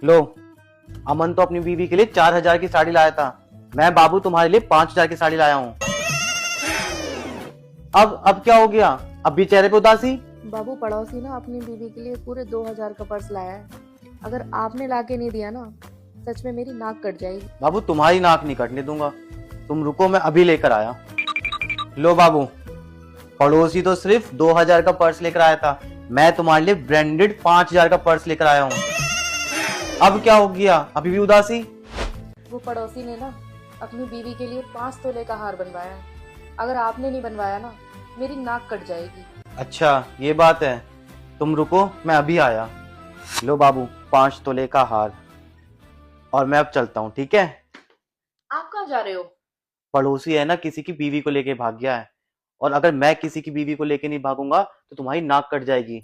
लो, अमन तो अपनी बीवी के लिए 4,000 की साड़ी लाया था। मैं बाबू तुम्हारे लिए 5,000 की साड़ी लाया हूँ। अब क्या हो गया? अब भी चेहरे पे उदासी? बाबू, पड़ोसी ना अपनी बीवी के लिए पूरे 2,000 का पर्स लाया है। अगर आपने लाके नहीं दिया ना, सच में मेरी नाक कट जाएगी। बाबू तुम्हारी नाक नहीं कटने दूंगा। तुम रुको, मैं अभी लेकर आया। लो बाबू, पड़ोसी तो सिर्फ 2,000 का पर्स लेकर आया था, मैं तुम्हारे लिए ब्रांडेड 5,000 का पर्स लेकर आया हूँ। अब क्या हो गया? अभी भी उदासी? वो पड़ोसी ने ना अपनी बीवी के लिए 5 तोले का हार बनवाया है। अगर आपने नहीं बनवाया ना, मेरी नाक कट जाएगी। अच्छा ये बात है, तुम रुको, मैं अभी आया। लो बाबू, 5 तोले का हार, और मैं अब चलता हूँ, ठीक है? आप कहाँ जा रहे हो? पड़ोसी है ना, किसी की बीवी को लेके भाग गया है, और अगर मैं किसी की बीवी को लेके नहीं भागूंगा तो तुम्हारी नाक कट जाएगी।